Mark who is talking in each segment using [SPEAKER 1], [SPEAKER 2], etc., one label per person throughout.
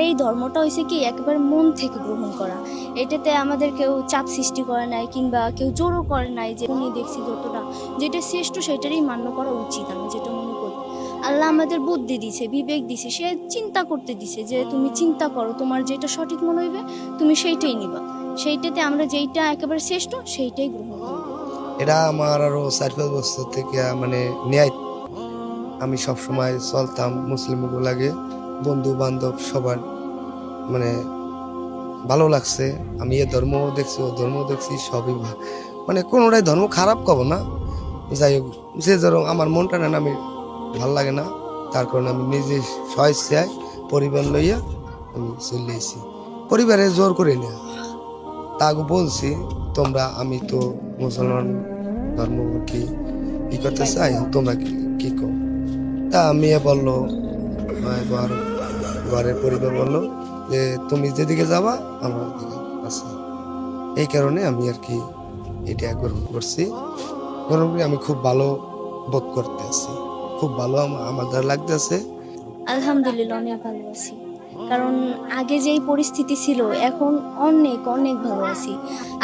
[SPEAKER 1] এই ধর্মটা হয়েছে কি একেবারে মন থেকে গ্রহণ করা। এটাতে আমাদের কেউ চাপ সৃষ্টি করে নাই কিংবা কেউ জোরও করে নাই যে উনি দেখছি যতটা যেটা শ্রেষ্ঠ সেটারই মান্য করা উচিত। আমি যেটা মনে করি, আল্লাহ আমাদের বুদ্ধি দিছে, বিবেক দিছে, সে চিন্তা করতে দিছে যে তুমি চিন্তা করো, তোমার যেটা সঠিক মনে হইবে তুমি সেইটাই নিবা। সেইটাতে আমরা যেইটা একেবারে শ্রেষ্ঠ সেইটাই গ্রহণ করব।
[SPEAKER 2] এটা আমার আরো 4-5 বছর থেকে মানে ন্যায় আমি সবসময় চলতাম মুসলিম লাগে, বন্ধু বান্ধব সবার মানে ভালো লাগছে। আমি এ ধর্ম দেখছি, ও ধর্ম দেখছি, সবই মানে কোনোটাই ধর্ম খারাপ কব না। যাই হোক, যে ধরো আমার মনটা না আমি ভাল লাগে না, তার কারণে আমি নিজে স্বেচ্ছায় পরিবার লইয়া আমি চলে এসেছি। পরিবারে জোর করে না, তাকে বলছি তোমরা, আমি তো মুসলমান ধর্ম কি করতে চাই, তোমরা কি কো। তা মেয়ে বললো, ঘরের পরিবার বললো যে তুমি যেদিকে যাবা আমরা ওদিকে আছি। এই কারণে আমি আর কি এটা গ্রহণ করছি। গ্রহণ করে আমি খুব ভালো বোধ করতে আছি, খুব ভালো আমাদের লাগতেছে।
[SPEAKER 1] আলহামদুলিল্লাহ অনেক ভালো আছি, কারণ আগে যেই পরিস্থিতি ছিল এখন অনেক অনেক ভালো আছি।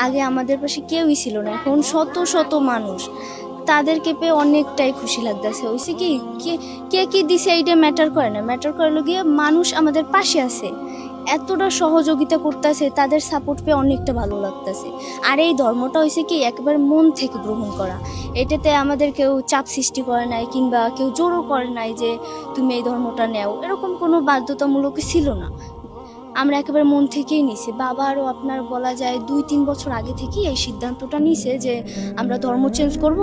[SPEAKER 1] আগে আমাদের পাশে কেউই ছিল না, এখন শত শত মানুষ, তাদেরকে পেয়ে অনেকটাই খুশি লাগতেছে। হয়েছে কি কে কি দিছে এইটা ম্যাটার করে না, ম্যাটার করলো গিয়ে মানুষ আমাদের পাশে আছে, এতটা সহযোগিতা করতেছে, তাদের সাপোর্ট পেয়ে অনেকটা ভালো লাগতেছে। আর এই ধর্মটা হয়েছে কি একেবারে মন থেকে গ্রহণ করা। এটাতে আমাদের কেউ চাপ সৃষ্টি করে নাই কিংবা কেউ জোরও করে নাই যে তুমি এই ধর্মটা নেও, এরকম কোনো বাধ্যতামূলক ছিল না। আমরা একেবারে মন থেকেই নিছি। বাবা আরও আপনার বলা যায় 2-3 বছর আগে থেকেই এই সিদ্ধান্তটা নিছে যে আমরা ধর্ম চেঞ্জ করব।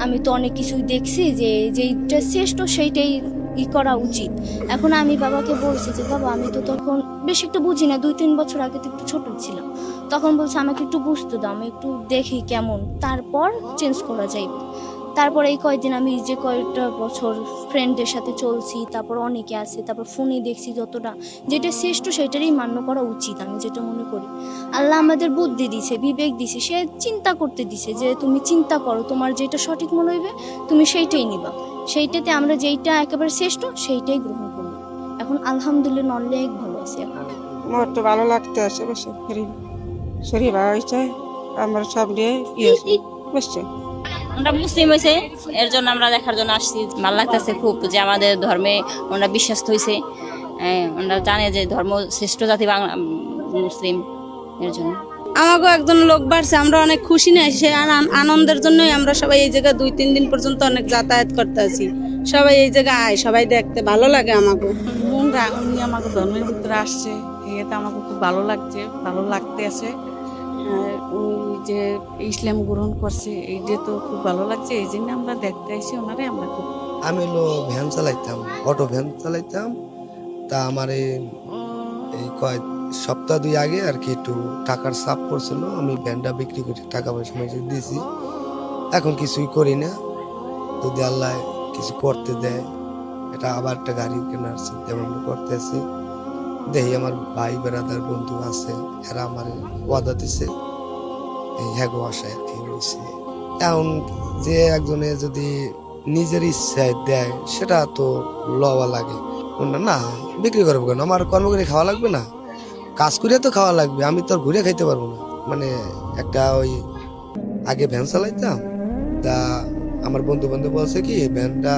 [SPEAKER 1] আমি তো অনেক কিছুই দেখছি যে যেইটা শ্রেষ্ঠ সেইটাই করা উচিত। এখন আমি বাবাকে বলছি যে বাবা আমি তো তখন বেশি একটু বুঝি না, 2-3 বছর আগে তো একটু ছোট ছিলাম, তখন বলছে আমাকে একটু বুঝতে দাও, আমি একটু দেখি কেমন, তারপর চেঞ্জ করা যাইবে। তারপর এই কয়েকদিন আমি যে কয়েকটা বছর ফ্রেন্ডদের সাথে চলছি, তারপর অনেকে আছে, তারপর ফোনে দেখছি যতটা যেটা শ্রেষ্ঠ সেটারই মান্য করা উচিত। আমি যেটা মনে করি, আল্লাহ আমাদের বুদ্ধি দিছে, বিবেক দিছে, সে চিন্তা করতে দিছে যে তুমি চিন্তা করো, তোমার যেটা সঠিক মনে হইবে তুমি সেইটাই নিবা। সেইটাতে আমরা যেইটা একেবারে শ্রেষ্ঠ সেইটাই গ্রহণ করব। এখন আলহামদুলিল্লাহ অনেক ভালো আছি। এখন
[SPEAKER 3] আমার তো ভালো লাগতে আছে, বসে শরীর ভালো হয়েছে, আমরা সব নিয়ে বুঝছে।
[SPEAKER 4] আমরা মুসলিম হয়েছে, এর জন্য আমরা দেখার জন্য আসছি। ভালো লাগতেছে খুব যে আমাদের ধর্মে ওনারা বিশ্বাস হয়েছে, ওনারা জানে যে ধর্ম শ্রেষ্ঠ জাতি বাংলা মুসলিম, এর জন্য
[SPEAKER 5] আমাকেও একজন লোক বাড়ছে, আমরা অনেক খুশি না, সে আনন্দের জন্যই আমরা সবাই এই জায়গায় 2-3 দিন পর্যন্ত অনেক যাতায়াত করতে আছি। সবাই এই জায়গায় আয়, সবাই দেখতে ভালো লাগে আমাকে।
[SPEAKER 6] উনি আমাকে ধর্মের ভিতরে আসছে, এতে আমাকে খুব ভালো লাগছে, ভালো লাগতে আছে। উনি যে ইসলাম গ্রহণ করছে এইটা তো খুব ভালো লাগছে, এই জন্য আমরা দেখতে আসি ওনারে। আমরা খুব
[SPEAKER 2] আমি ভ্যান চালাইতাম, অটো ভ্যান চালাইতাম। তা আমার এই কয়েক সপ্তাহ 2 আগে আর কি একটু টাকার চাপ পড়ছিল, আমি ভ্যানটা বিক্রি করে টাকা পয়সা দিয়েছি। এখন কিছুই করি না, যদি আল্লাহ কিছু করতে দেয় এটা আবার একটা গাড়ি কেনার চিন্তা ভাবনা করতে আছি। দেখি আমার ভাই বেড়াদার বন্ধু আছে, এরা আমার ওয়াদা দিছে, এই হ্যাগো আশায় আর কি রয়েছে। এখন যে একজনে যদি নিজের ইচ্ছায় দেয় সেটা তো লওয়া লাগে না, বিক্রি করবো কেন? আমার কর্ম করে খাওয়া লাগবে না, কাজ করে তো খাওয়া লাগবে, আমি তো ঘুরে খাইতে পারবো না। মানে একটা ওই আগে ভ্যান চালাইতাম, তা আমার বন্ধু বান্ধব বলছে কি ভ্যানটা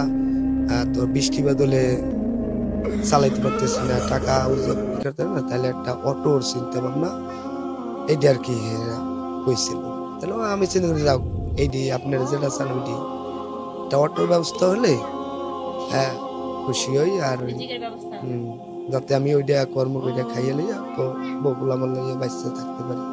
[SPEAKER 2] তোর বৃষ্টি বাদলে চালাইতে পারতেছি না, টাকা করতে না, তাহলে একটা অটোর চিন্তা ভাবনা এইটা আর কি হয়েছিল। তাহলে আমি চিন্তা করি যাও এইটি আপনার যেটা চান ওইটি একটা অটোর ব্যবস্থা হলে হ্যাঁ খুশি হই। আর যাতে আমি ওইটা কর্ম করে খাইয়ে লইয়া তো বকুল আমার লইয়া বাঁচতে থাকতে পারি।